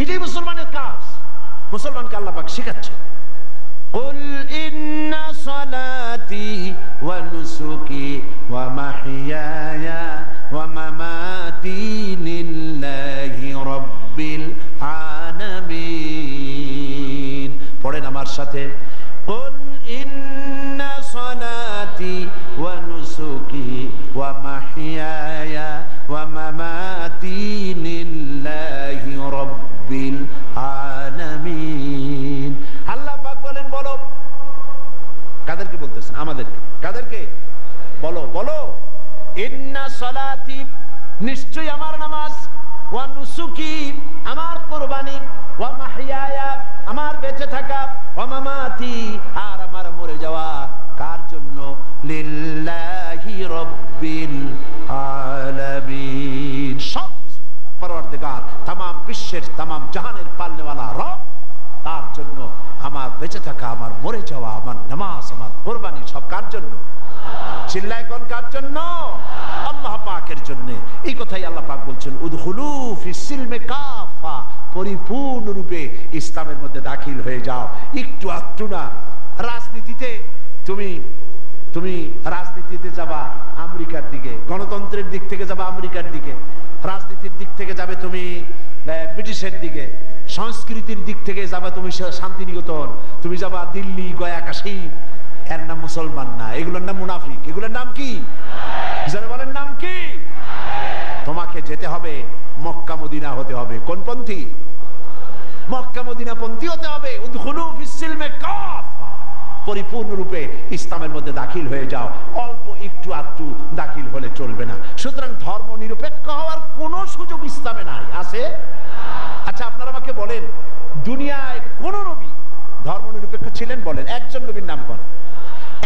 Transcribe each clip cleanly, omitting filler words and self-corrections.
এটাই মুসলমানের কাজ। মুসলমানকে আল্লাহ পাক শেখাচ্ছে, কুল ইন্না সালাতি ওয়া নুসুকি ওয়া মাহইয়ায়া ওয়া মামাতি লিল্লাহি রাব্বিল আলামিন। পড়েন আমার সাথে, কুল ইন্না সালাতি ওয়া নুসুকি ওয়া মাহইয়ায়া ওয়া মামাতি লিল্লাহি রাব্বিল আলামিন। আল্লাহ পাক বলেন, বলো। কাদেরকে বলতেছেন? আমাদেরকে। কাদেরকে? বলো বলো। ইন্না সালাতি, নিশ্চয়ই আমার নামাজ, ওয়া নুসুকি, আমার কুরবানি, ওয়া মাহইয়ায়া, আমার বেঁচে থাকা, ওয়া মামাতি, আর আমার মরে যাওয়া, কার জন্য? লিল্লাহি রাব্বিল আলামিন। সব কিছু পরওয়ারদিগার, তামাম বিশ্বের, তামাম জাহানের পালনেওয়ালা রব, তার জন্য আমার বেঁচে থাকা, আমার মরে যাওয়া, আমার নামাজ, আমার কুরবানি, সব কার জন্য? চিল্লায় কোন কার জন্য? আল্লাহ পাকের জন্য। এই কথাই আল্লাহ পাক বলছেন, উদখুলু ফিস সিলমি কাফা, পরিপূর্ণরূপে ইসলামের মধ্যে দাখিল হয়ে যাও। একটু আধটু না। রাজনীতিতে তুমি রাজনীতিতে যাবা আমেরিকার দিকে, গণতন্ত্রের দিক থেকে যাবা আমেরিকার দিকে, রাজনীতির দিক থেকে যাবে তুমি ব্রিটিশের দিকে, সংস্কৃতির দিক থেকে যাবা তুমি শান্তিনিকেতন, তুমি যাবা দিল্লি, গয়া, কাশী। এর নাম মুসলমান না, এগুলোর নাম মুনাফিক। এগুলোর নাম কি? যারা বলেন নাম কি? তোমাকে যেতে হবে মক্কা মদিনা হতে হবে। কোন পন্থী? মক্কা মদিনা পন্থী হতে হবে। উদখুলু ফিস সিলমি কাফা, পরিপূর্ণরূপে ইসলামের মধ্যে দাখিল হয়ে যাও। অল্প একটু আধটু দাখিল হলে চলবে না। সুতরাং ধর্ম নিরপেক্ষ হওয়ার কোনো সুযোগ ইসলামে নাই। আছে? আচ্ছা, আপনারা আমাকে বলেন, দুনিয়ায় কোন নবী ধর্ম নিরপেক্ষ ছিলেন? বলেন, একজন নবীর নাম করেন।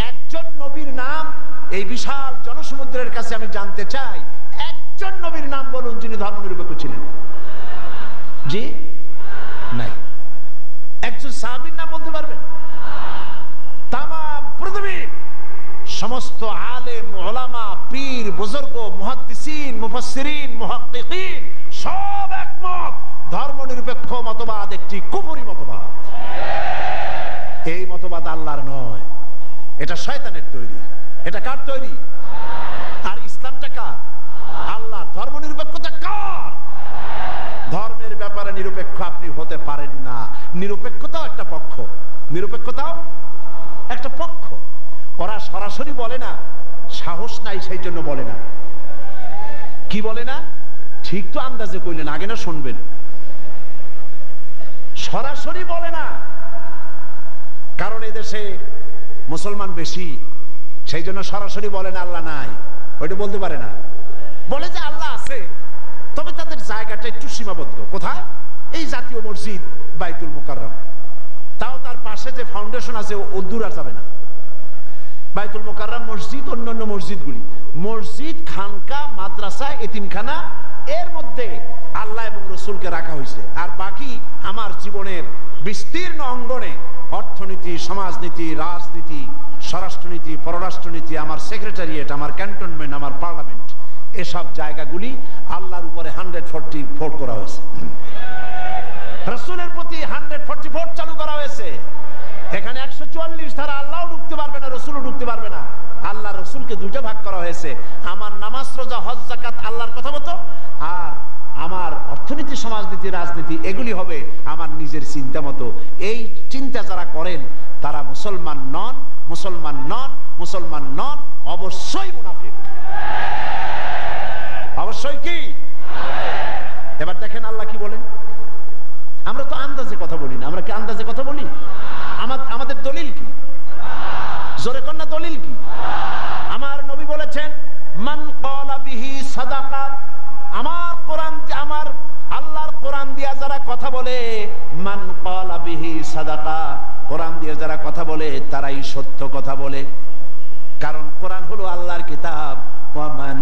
একজন নবীর নাম এই বিশাল জনসমুদ্রের কাছে আমি জানতে চাই। একজন নবীর নাম বলুন যিনি ধর্ম নিরপেক্ষ ছিলেন। জি নাই। একজন সাহাবীর নাম বলতে পারবেন? তামাম পৃথিবীর সমস্ত আলেম, উলামা, পীর, বুজুর্গ, মুহাদ্দিসিন, মুফাসসিরিন, মুহাক্কিকিন সব একমত, ধর্ম নিরপেক্ষ মতবাদ একটি কুফরি মতবাদ। এই মতবাদ আল্লাহর নয়, এটা শয়তানের তৈরি। এটা কার তৈরি? আর ইসলামটা কার? আল্লাহর। ধর্ম নিরপেক্ষতা কার? ধর্মের ব্যাপারে নিরপেক্ষ আপনি হতে পারেন না। নিরপেক্ষতাও একটা পক্ষ, নিরপেক্ষতাও একটা পক্ষ। ওরা সরাসরি বলে না, সাহস নাই সেই জন্য বলে না। কি বলে না? ঠিক তো আন্দাজে কইলেন, আগে না শুনবেন। সরাসরি বলে না, কারণ এই দেশে মুসলমান বেশি, সেই জন্য সরাসরি বলে না আল্লাহ নাই। ওইটা বলতে পারে না। বলে যে আল্লাহ আছে, তবে তাদের জায়গাটা একটু সীমাবদ্ধ। কোথায়? এই জাতীয় মসজিদ বাইতুল মুকাররম, তাও তার পাশে যে ফাউন্ডেশন আছে ও দূর আর যাবে না। বাইতুল মুকাররম মসজিদ, অন্যান্য মসজিদগুলি, মসজিদ, খানকা, মাদ্রাসা, এতিমখানা, এর মধ্যে আল্লাহ এবং রসুলকে রাখা হয়েছে। আর বাকি আমার জীবনের বিস্তীর্ণ অঙ্গনে অর্থনীতি, সমাজনীতি, রাজনীতি, স্বরাষ্ট্রনীতি, পররাষ্ট্রনীতি, আমার সেক্রেটারিয়েট, আমার ক্যান্টনমেন্ট, আমার পার্লামেন্ট, এসব জায়গাগুলি আল্লাহর উপরে 144 করা হয়েছে। রসুলের প্রতি 144 চালু করা হয়েছে। এখানে 144 ধারা, আল্লাহও ঢুকতে পারবে না, রসুলও ঢুকতে পারবে না। আল্লাহ রসুলকে দুইটা ভাগ করা হয়েছে। আমার নামাজ, রোজা, হজ, যাকাত আল্লাহর কথা মতো, আর আমার অর্থনীতি, সমাজনীতি, রাজনীতি এগুলি হবে আমার নিজের চিন্তা মতো। এই চিন্তা যারা করেন তারা মুসলমান নন, মুসলমান নন, মুসলমান নন, অবশ্যই মুনাফিক। অবশ্যই কি? এবার দেখেন আল্লাহ কি বলেন। আমরা তো আন্দাজে কথা বলি না। আমরা কি আন্দাজে কথা বলি? আমাদের দলিল কি? জোরে কন্যা দলিল কি? আমার নবী বলেছেন, মান ক্বালা বিহি সাদাকা, আমার কোরআন, আমার আল্লাহর কোরআন দিয়া যারা কথা বলে, মান ক্বালা বিহি সাদাকা, কোরআন দিয়ে যারা কথা বলে তারাই সত্য কথা বলে। কারণ কোরআন হলো আল্লাহর কিতাব। ওয়ামান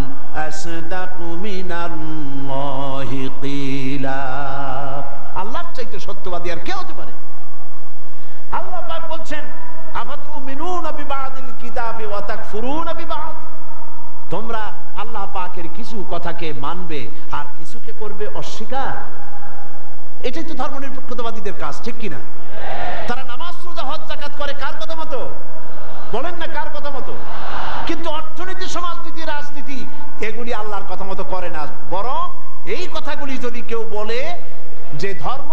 আসদাকু মিনাল্লাহি কিলা, আল্লাহর চাইতে সত্যবাদী আর কে হতে পারে? আল্লাহ পাক বলছেন, আফাতুমিনুনা বিবাদিল কিতাবি ওয়া তাকফুরুনা বিবাদ, তোমরা আল্লাহ পাকের কিছু কথাকে মানবে আর কিছুকে করবে অস্বীকার। এটাই তো ধর্মনিরপেক্ষতাবাদীদের কাজ, ঠিক কিনা? তারা নামাজ রোজা হজ যাকাত করে কার কথা মতো? বলেন না কার কথা মতো? কিন্তু অর্থনীতি, সমাজনীতি, রাজনীতি এগুলি আল্লাহর কথা মতো করে না। বরং এই কথাগুলি যদি কেউ বলে যে ধর্ম,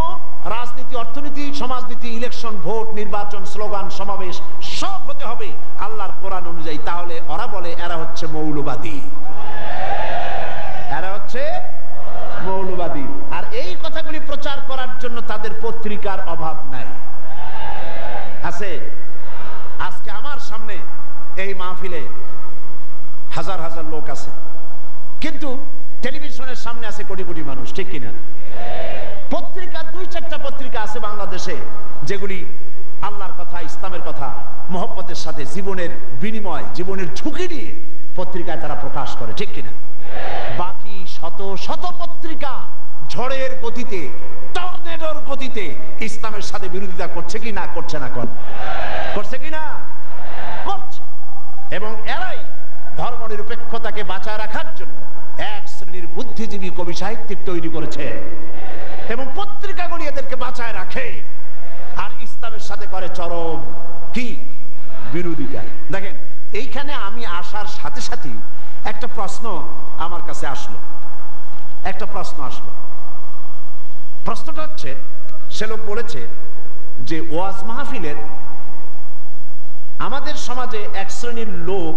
রাজনীতি, অর্থনীতি, সমাজনীতি, ইলেকশন, ভোট, নির্বাচন, স্লোগান, সমাবেশ সব হতে হবে আল্লাহর কোরআন অনুযায়ী, তাহলে ওরা বলে এরা হচ্ছে মৌলবাদী, এরা হচ্ছে মৌলবাদী। আর এই কথাগুলি প্রচার করার জন্য তাদের পত্রিকার অভাব নাই, আছে। আজকে আমার সামনে এই মাহফিলে হাজার হাজার লোক আছে, কিন্তু টেলিভিশনের সামনে আছে কোটি কোটি মানুষ, ঠিক কিনা? পত্রিকা, 2-4টা পত্রিকা আছে বাংলাদেশে যেগুলি আল্লাহর কথা, ইসলামের কথা মহব্বতের সাথে জীবনের বিনিময়, জীবনের ঝুঁকি নিয়ে পত্রিকায় তারা প্রকাশ করে, ঠিক কিনা? বাকি শত শত পত্রিকা ঝড়ের গতিতে, টর্নেডোর গতিতে ইসলামের সাথে বিরোধিতা করছে কি না করছে না? করছে কি না? করছে। এবং এরাই ধর্মনিরপেক্ষতাকে বাঁচায় রাখার জন্য এক শ্রেণীর বুদ্ধিজীবী কবি সাহিত্যিক তৈরি করেছে এবং পত্রিকাগুলি এদেরকে বাঁচায় রাখে, আর ইসলামের সাথে করে চরম কি বিরোধিতা। দেখেন, এইখানে আমি আসার সাথে সাথে একটা প্রশ্ন আমার কাছে আসলো, একটা প্রশ্ন আসলো। প্রশ্নটা হচ্ছে, সে লোক বলেছে যে ওয়াজ মাহফিলের আমাদের সমাজে এক শ্রেণীর লোক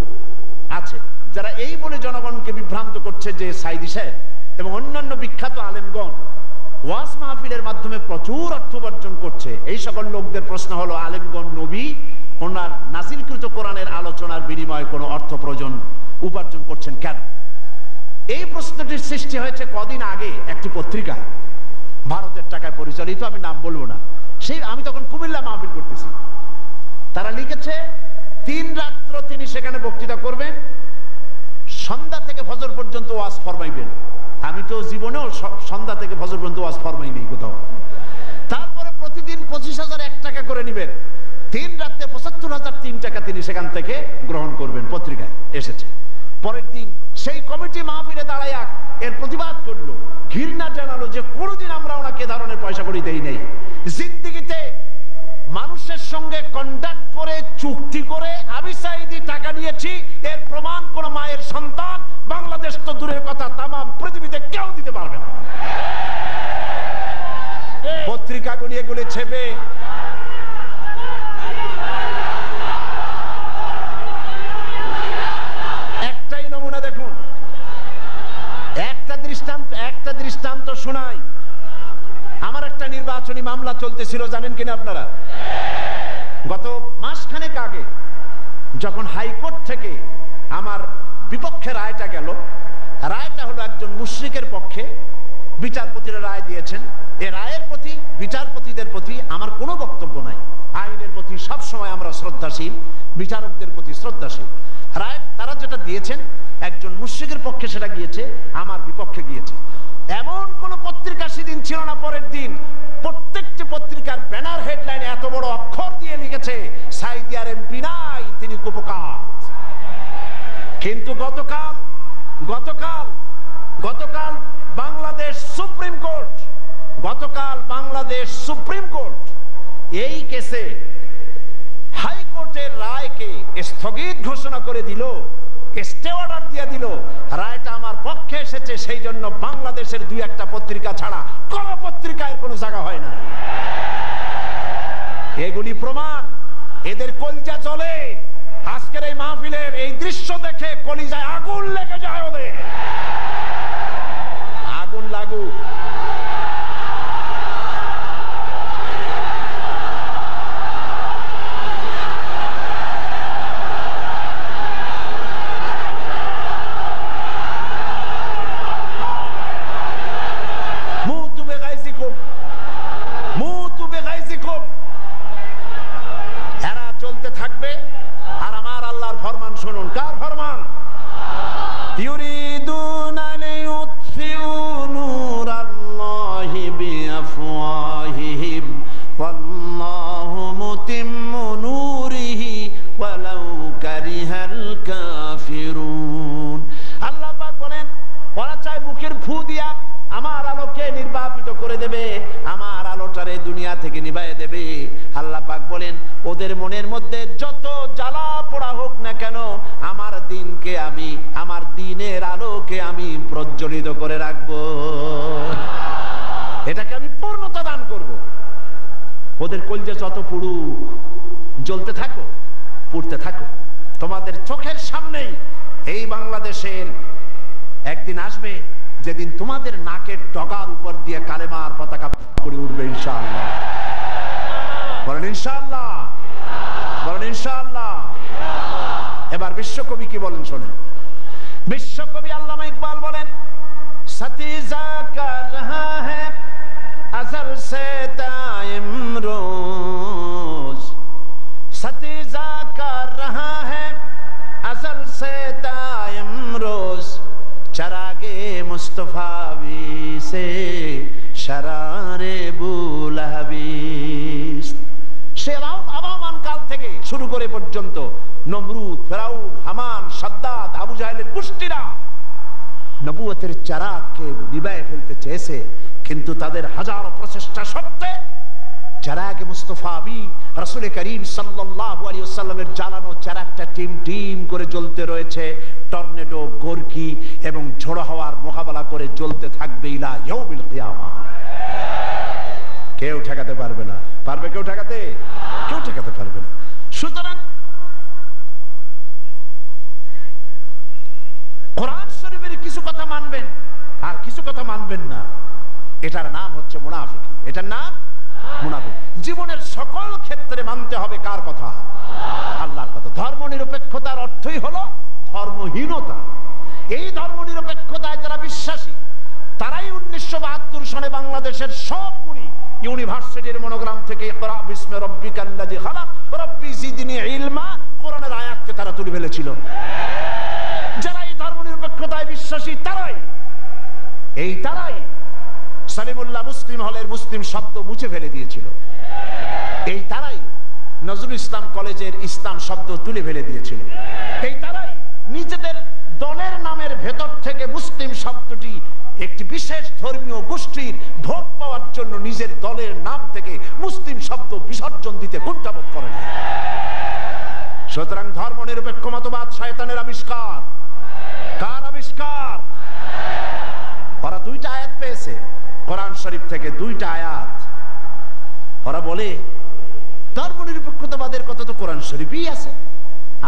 আছে যারা এই বলে জনগণকে বিভ্রান্ত করছে যে সাইদি সাহেব এবং অন্যান্য বিখ্যাত আলেমগণ ওয়াজ মাহফিলের মাধ্যমে প্রচুর অর্থ উপার্জন করছে। এই সকল লোকদের প্রশ্ন হলো, আলেমগণ নবী ওনার নাজিলকৃত কোরআনের আলোচনার বিনিময়ে কোনো অর্থ উপার্জন করছেন কেন? এই প্রশ্নটির সৃষ্টি হয়েছে কদিন আগে একটি পত্রিকায়, ভারতের টাকায় পরিচালিত, আমি নাম বলবো না। সেই আমি তখন কুমিল্লা মাহফিল করতেছি, তারা লিখেছে 3 রাত্র তিনি সেখানে বক্তৃতা করবেন, সন্ধ্যা থেকে ফজর পর্যন্ত ওয়াজ ফরমাইবেন। আমি তো জীবনেও সন্ধ্যা থেকে ফজর পর্যন্ত ওয়াজ ফরমাই নেই কোথাও। তারপরে প্রতিদিন 25,001 টাকা করে নিবেন, 3 রাত্রে 75,003 টাকা তিনি সেখান থেকে গ্রহণ করবেন। পত্রিকায় এসেছে। পরের দিন সেই কমিটি মাহফিলে দাঁড়াইয়া এর প্রতিবাদ করলো, ঘৃণা জানালো যে কোনোদিন আমরা ওনাকে ধরনের পয়সা করি দেই নেই। জিন্দিগিতে মানুষের সঙ্গে কন্ট্যাক্ট করে, চুক্তি করে আমি সাইদি টাকা নিয়েছি, এর প্রমাণ কোন মায়ের সন্তান, বাংলাদেশ তো দূরের কথা, তাম পৃথিবীতে কেউ দিতে পারবে না। পত্রিকাগুলি এগুলি ছেপে একটাই নমুনা দেখুন, একটা দৃষ্টান্ত শোনাই। আমার একটা নির্বাচনী মামলা চলতেছিল, জানেন কিনা আপনারা? গত মাসখানেক আগে যখন হাইকোর্ট থেকে আমার বিপক্ষে রায়টা গেল, রায়টা হলো একজন মুশরিকের পক্ষে, বিচারপতিরা রায় দিয়েছেন। এ রায়ের প্রতি, বিচারপতিদের প্রতি আমার কোনো বক্তব্য নাই। আইনের প্রতি সবসময় আমরা শ্রদ্ধাশীল, বিচারকদের প্রতি শ্রদ্ধাশীল। রায় তারা যেটা দিয়েছেন, একজন মুশরিকের পক্ষে সেটা গিয়েছে, আমার বিপক্ষে গিয়েছে। এমন কোন পত্রিকা সেদিন ছিল না। পরের দিন প্রত্যেকটি পত্রিকার ব্যানার হেডলাইনে এত বড় অক্ষর দিয়ে লিখেছে, সাইদি আর এমপি নাই, তিনি কুপকার। কিন্তু গতকাল বাংলাদেশ সুপ্রিম কোর্ট এই কেসে হাইকোর্টের রায়কে স্থগিত ঘোষণা করে দিল, স্টে অর্ডার দিয়ে দিল। রায়টা আমার পক্ষে এসেছে, সেই জন্য বাংলাদেশের 2-1টা পত্রিকা ছাড়া কোন পত্রিকায় কোনো জায়গা হয় না। এগুলি প্রমাণ, এদের কলিজা চলে। আজকের এই মাহফিলের এই দৃশ্য দেখে কলিজায় আগুন লেগে যায় ওদের। আগুন লাগুক। থাকবে। আর আমার আল্লাহর ফরমান শুনুন। কার ফরমান? ইউরিদুনা লিইউতফিউ নূরাল ওদের মনের মধ্যে যত জ্বালা পোড়া হোক না কেন, আমার দিনকে আমি, আমার দিনের আলোকে আমি প্রজ্বলিত করে রাখবো, এটাকে আমি পূর্ণতা দান করব। ওদের কলজে যত পুড়ুক, জ্বলতে থাকো, পুড়তে থাকো। তোমাদের চোখের সামনেই এই বাংলাদেশের একদিন আসবে যেদিন তোমাদের নাকের ডগার উপর দিয়ে কালেমার পতাকা করে উঠবে, ইনশাআল্লাহ। বলেন ইনশাআল্লাহ, বলেন ইনশাআল্লাহ। এবার বিশ্বকবি কি বলেন শোনেন। বিশ্বকবি আল্লামা ইকবাল বলেন, সতীজা কর রহা হ্যায় अज़ल से ताइम रोज, सतीजा कर रहा है अज़ल से ताइम रोज, चरागे मुस्तफावी से शरारे बुलहबीस। সে আবামান কাল থেকে শুরু করে পর্যন্ত নমরুদ, ফেরাউন, হামান, সাদ্দাত, আবু জাহেলের গোষ্ঠীরা নবুয়তের চারাগকে নিভায়ে ফেলতে চেয়েছে, কিন্তু তাদের হাজারো প্রচেষ্টা সত্ত্বে চারাগে মুস্তাফাবি রাসূল করিম সাল্লাল্লাহু আলাইহি ওয়াসাল্লামের জ্বালানো চারাগটা টিম টিম করে জ্বলতে রয়েছে। টর্নেডো, গর্কি এবং ঝড়ো হাওয়ার মোকাবেলা করে জ্বলতে থাকবে ইলা ইয়াউমিল কিয়ামাহ। কেউ ঠেকাতে পারবে না। পারবে কেউ ঠেকাতে? কেউ ঠেকাতে পারবে না। সুতরাং কোরআন শরীফের কিছু কথা মানবেন আর কিছু কথা মানবেন না, এটার নাম হচ্ছে মুনাফিকি। এটার নাম মুনাফিক। জীবনের সকল ক্ষেত্রে মানতে হবে কার কথা? আল্লাহর কথা। ধর্ম নিরপেক্ষতার অর্থই হলো ধর্মহীনতা। এই ধর্ম নিরপেক্ষতায় যারা বিশ্বাসী তারাই 1972 সনে বাংলাদেশের সবগুলি ইউনিভার্সিটির মনোগ্রাম থেকে ইকরা বিসমি রাব্বিকাল্লাযী খালাক রাব্বি জিদনি ইলমা কোরআনের আয়াতকে তারা তুলে ফেলেছিল। যারা এই ধর্ম নিরপেক্ষতায় বিশ্বাসী তারাই সালিমুল্লাহ মুসলিম হলের মুসলিম শব্দ মুছে ফেলে দিয়েছিল। এই তারাই নজরুল ইসলাম কলেজের ইসলাম শব্দ তুলে ফেলে দিয়েছিল। এই তারাই নিজেদের দলের নামের ভেতর থেকে মুসলিম শব্দটি একটি বিশেষ ধর্মীয় গোষ্ঠীর ভোট পাওয়ার জন্য নিজের দলের নাম থেকে মুসলিম শব্দ বিসর্জন দিতে কুণ্ঠাবোধ করে না। সুতরাং ধর্ম নিরপেক্ষ মতবাদ শয়তানের আবিষ্কার। কার আবিষ্কার? ওরা দুইটা আয়াত পেয়েছে কোরআন শরীফ থেকে, দুইটা আয়াত। ওরা বলে ধর্ম নিরপেক্ষতাবাদের কথা তো কোরআন শরীফই আছে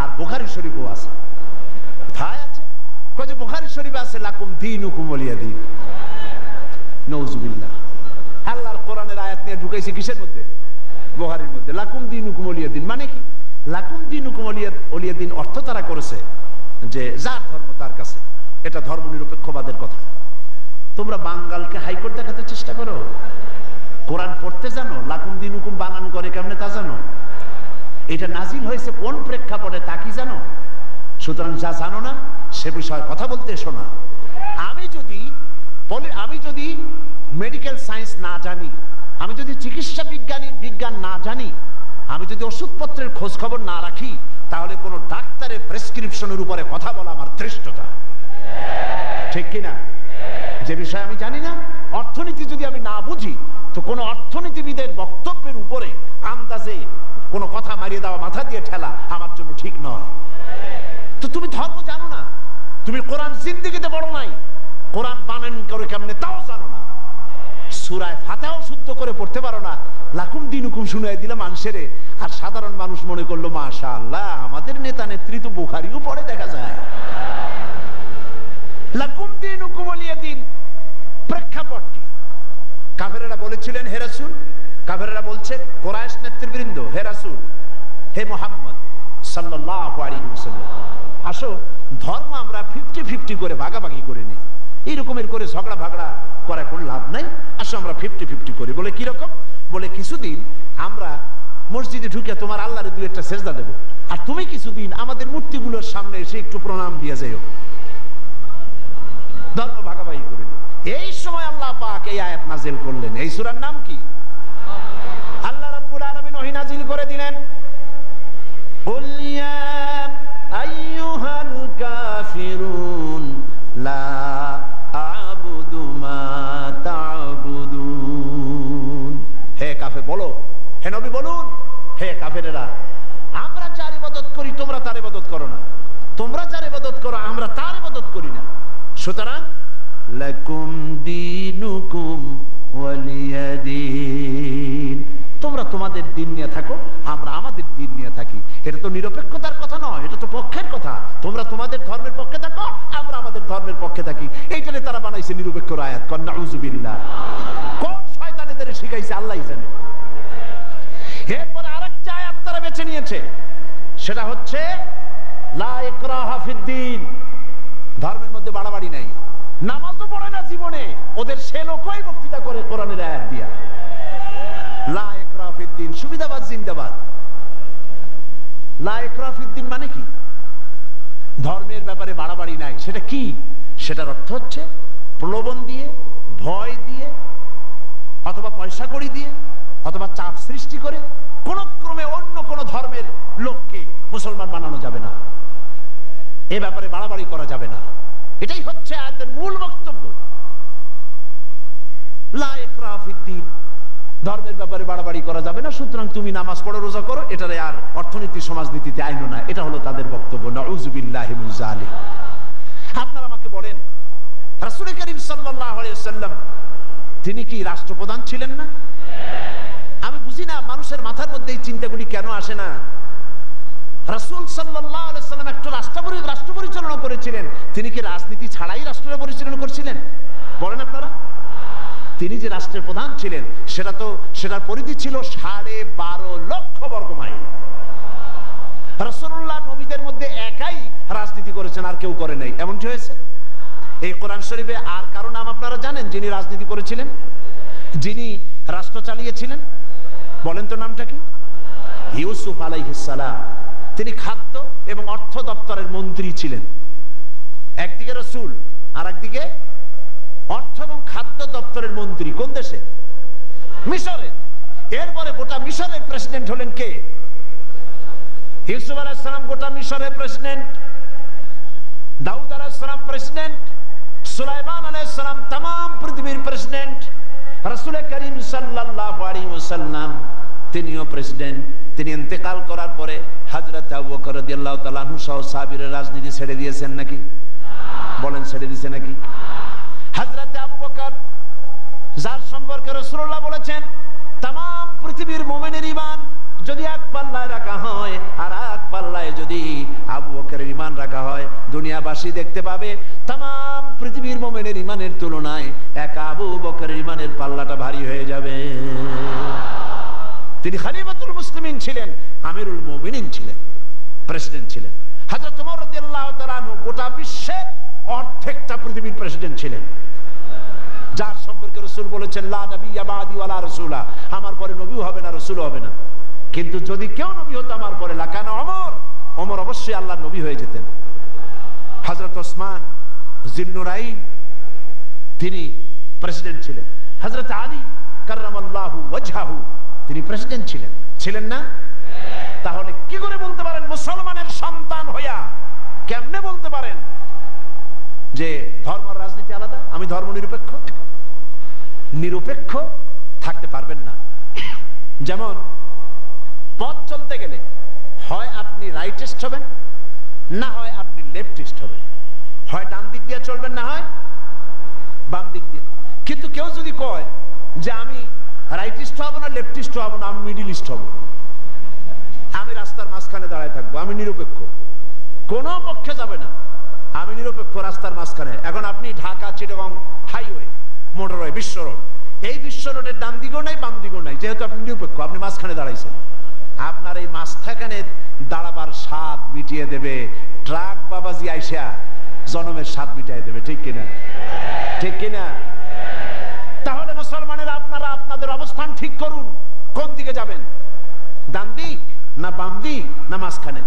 আর বুখারী শরীফও আছে। কোথায় আছে? কয়ে বুখারী শরীফে আছে লাকুম দীনুকুম ওয়ালিয়া দীন। নাউযুবিল্লাহ। আল্লাহর কোরআনের আয়াত নিয়ে ঢুকাইছে কিসের মধ্যে? বুখারীর মধ্যে। লাকুম দীনুকুম ওয়ালিয়া দীন মানে কি? লাকুম দীনুকুম ওয়ালিয়া দীন অর্থ তারা করেছে যে যার ধর্ম তার কাছে। এটা ধর্ম নিরপেক্ষবাদের কথা। তোমরা বাঙ্গালকে হাইকোর্ট দেখাতে চেষ্টা করো। কোরআন পড়তে জানো? লাকুম দীনুকুম বানান করে কেমনে তা জানো? এটা নাজিল হয়েছে কোন প্রেক্ষাপটে তা কি জানো? সুতরাং যা জানো না সে বিষয়ে কথা বলতে এসো না। আমি যদি মেডিকেল সায়েন্স না জানি, আমি যদি চিকিৎসা বিজ্ঞান না জানি, আমি যদি ওষুধপত্রের খোঁজ খবর না রাখি, তাহলে কোনো ডাক্তারের প্রেসক্রিপশনের উপরে কথা বলা আমার ধৃষ্টতা। ঠিক কিনা? যে বিষয় আমি জানি না, অর্থনীতি যদি আমি না বুঝি, তো কোন অর্থনীতিবিদের বক্তব্যের উপরে আন্দাজে কোনো কথা মারিয়ে দেওয়া, মাথা দিয়ে ঠেলা আমার জন্য ঠিক নয়। তো তুমি ধর্ম জানো না, তুমি কোরআন জিন্দেগিতে পড়ো নাই, কোরআন বানান করে কেমনে তাও জানো না, সূরা ফাতিহাও শুদ্ধ করে পড়তে পারো না, লাকুম দীনুকুম শুনাই দিলাম মানুষেরে। আর সাধারণ মানুষ মনে করলো মাশাআল্লাহ আমাদের নেতা নেত্রী তো বুখারীও পড়ে দেখা যায়। লাকুম দীনুকুম ওয়ালিয়া দীন প্রেক্ষাপট কি? কাফেরেরা বলেছিলেন হে রাসূল, কাফেরেরা বলছে কুরাইশ নেতৃবৃন্দ, হে রাসূল, হে মুহাম্মদ সাল্লাল্লাহু আলাইহি ওয়াসাল্লাম, আসো ধর্ম আমরা 50-50 করে ভাগাভাগি করে নিই। এইরকমের করে ঝগড়া ভাগড়া করে কোনো লাভ নাই, আসো আমরা 50-50 করি। বলে কিরকম? বলে কিছুদিন আমরা মসজিদে ঢুকে তোমার আল্লাহরে দুই একটা সেজদা দেবো, আর তুমি কিছুদিন আমাদের মূর্তিগুলোর সামনে এসে একটু প্রণাম দিয়ে যাইও। ধর্ম ভাগাভাগি করে নিই। এই সময় আল্লাহ পাক এই আয়াত নাজিল করলেন। এই সূরার নাম কি? আল্লাহ রাব্বুল আলামিন ওহী নাজিল করে দিলেন, কুল ইয়া আইয়ুহাল কাফিরুন লা আ'বুদু মা তা'বুদুন। হে কাফের বলো, হে নবী বলুন, হে কাফেরেরা, আমরা যার ইবাদত করি তোমরা তার ইবাদত করো না, তোমরা যার ইবাদত করো আমরা তার ইবাদত করি না। সুতরাং লাকুম দীনুকুম ওয়ালিয়া দীন, তোমরা তোমাদের দিন নিয়ে থাকো, আমরা আমাদের দিন নিয়ে থাকি। এটা তো নিরপেক্ষতার কথা নয়, এটা তো পক্ষের কথা। তোমরা তোমাদের ধর্মের পক্ষে থাকো, আমরা আমাদের ধর্মের পক্ষে থাকি। এইটারে তারা বানাইছে নিরপেক্ষর আয়াত। নাউযুবিল্লাহ। কোন শয়তান এদের শিখাইছে আল্লাহই জানে। এরপরে আরেকটা আয়াত তারা বেছে নিয়েছে, সেটা হচ্ছে লা ইকরাহা ফিদ্দীন, ধর্মের মধ্যে বাড়াবাড়ি নাই। নামাজও পড়ে না জীবনে, ওদের সে লোকই বক্তৃতা করে কোরআনের আয়াত দিয়া। লা ইকরাহা ফিদ্দীন, সুবিধাবাদ জিন্দাবাদ। লা ইকরাহা ফিদ্দীন মানে কি? ধর্মের ব্যাপারে বাড়াবাড়ি নাই। সেটা কি? সেটার অর্থ হচ্ছে প্রলোভন দিয়ে, ভয় দিয়ে, অথবা পয়সা কড়ি দিয়ে, অথবা চাপ সৃষ্টি করে কোন ক্রমে অন্য কোন ধর্মের লোককে মুসলমান বানানো যাবে না, এ ব্যাপারে বাড়াবাড়ি করা যাবে না। এটাই হচ্ছে আয়াতের মূল বক্তব্য। লা ইকরাহা ফিদ্দীন, ধর্মের ব্যাপারে বাড়াবাড়ি করা যাবে না, সুতরাং তুমি নামাজ পড়ো, রোজা করো, এটারে আর অর্থনীতি সমাজনীতিতে আইনো না। এটা হলো তাদের বক্তব্য। নাউযুবিল্লাহি মিন যালিক। আপনারা আমাকে বলেন, রাসূল করিম সাল্লাল্লাহু আলাইহি ওয়াসাল্লাম তিনি কি রাষ্ট্রপ্রধান ছিলেন না? আমি বুঝি না মানুষের মাথার মধ্যে এই চিন্তাগুলি কেন আসে না। রাসূল সাল্লাল্লাহু আলাইহি ওয়াসাল্লাম একটা রাষ্ট্র পরিচালনা করেছিলেন। তিনি কি রাজনীতি ছাড়াই রাষ্ট্র পরিচালনা করেছিলেন? বলেন আপনারা। তিনি যে রাষ্ট্রের প্রধান ছিলেন সেটার পরিধি ছিল 12.5 লক্ষ বর্গ মাইল। রাসূলুল্লাহ নবীদের মধ্যে একাই রাজনীতি করেছেন, আর কেউ করে নাই। এমনটি হয়েছে? এই কোরআন শরীফে আর কারো নাম আপনারা জানেন যিনি রাজনীতি করেছিলেন, যিনি রাষ্ট্র চালিয়েছিলেন? বলেন তো নামটা কি? ইউসুফ আলাইহিস সালাম। তিনি খাদ্য এবং অর্থ দপ্তরের মন্ত্রী ছিলেন। একদিকে রাসূল, আর একদিকে অর্থ এবং খাদ্য দপ্তরের মন্ত্রী। কোন দেশে? মিশরের। এরপরে গোটা মিশরের প্রেসিডেন্ট হলেন কে? ইউসুফ আলাইহিস সালাম গোটা মিশরের প্রেসিডেন্ট, দাউদ আলাইহিস সালাম প্রেসিডেন্ট, সুলাইমান আলাইহিস সালাম तमाम পৃথিবীর প্রেসিডেন্ট, রাসূল করিম সাল্লাল্লাহু আলাইহি ওয়াসাল্লাম তিনিও প্রেসিডেন্ট। তিনি ইন্তেকাল করার পরে হযরত আবু বকর রাদিয়াল্লাহু তাআলা আনহু সহ সাহাবীরা রাজনীতি ছেড়ে দিয়েছেন নাকি? বলেন, ছেড়ে দিয়েছে নাকি? হযরত আবু বকর, যার সম্পর্কে রাসূলুল্লাহ বলেছেন तमाम পৃথিবীর মুমিনের ঈমান যদি এক পাল্লায় রাখা হয়, আর এক পাল্লায় যদি আবু বকরের ঈমান রাখা হয়, দুনিয়াবাসী দেখতে পাবে तमाम পৃথিবীর মুমিনের ঈমানের তুলনায় এক আবু বকরের ঈমানের পাল্লাটা ভারী হয়ে যাবে। তিনি খলিফাতুল মুসলিমিন ছিলেন, আমিরুল মুমিনিন ছিলেন, প্রেসিডেন্ট ছিলেন। হযরত ওমর রাদিয়াল্লাহু তাআলা আনহু গোটা বিশ্বের অর্ধেকটা পৃথিবীর প্রেসিডেন্ট ছিলেন, যার সম্পর্কে রাসূল বলেছেন লা নাবিয়্যা বাদি ওয়ালা রাসূলা, আমার পরে নবীও হবে না, রাসূলও হবে না। কিন্তু যদি কেউ নবী হতো আমার পরে, লাকানা ওমর, ওমর অবশ্যই আল্লাহর নবী হয়ে যেতেন। হযরত ওসমান জিন্নুরাইন তিনি প্রেসিডেন্ট ছিলেন। হযরত আলী কাররামাল্লাহু ওয়াজহাহু তিনি প্রেসিডেন্ট ছিলেন না? তাহলে কি করে বলতে পারেন মুসলমানের সন্তান হইয়া, কেমনে বলতে পারেন যে ধর্ম রাজনীতি আলাদা, আমি ধর্ম নিরপেক্ষ? নিরপেক্ষ থাকতে পারবেন না। যেমন পথ চলতে গেলে হয় আপনি রাইটিস্ট হবেন, না হয় আপনি লেফটিস্ট হবেন। হয় ডান দিক দিয়ে চলবেন, না হয় বাম দিক দিয়ে। কিন্তু কেউ যদি কয় যে আমি রাইটিস্ট হব না, লেফটিস্ট হব না, আমি মিডিলিস্ট হব, আমি রাস্তার মাঝখানে দাঁড়ায় থাকবো, আমি নিরপেক্ষ, কোন পক্ষে যাবে না, আমি নিরপেক্ষ রাস্তার মাঝখানে। এখন আপনি ঢাকা চিটাগং হাইওয়ে, মোটরওয়ে, বিশ্ব রোড, এই বিশ্ব রোডের ডান দিকেও নাই বাম দিকেও নাই, যেহেতু আপনি নিরপেক্ষ, আপনি মাঝখানে দাঁড়াইছেন। আপনার এই মাঝখানে দাঁড়াবার স্বাদ মিটিয়ে দেবে ট্রাক বাবাজি আইসা, জনমের স্বাদ মিটিয়ে দেবে। ঠিক কিনা? ঠিক কিনা? তাহলে মুসলমানের আপনারা আপনাদের অবস্থান ঠিক করুন, কোন দিকে যাবেন? ডান দিক না বাম দিক না মাঝখানে?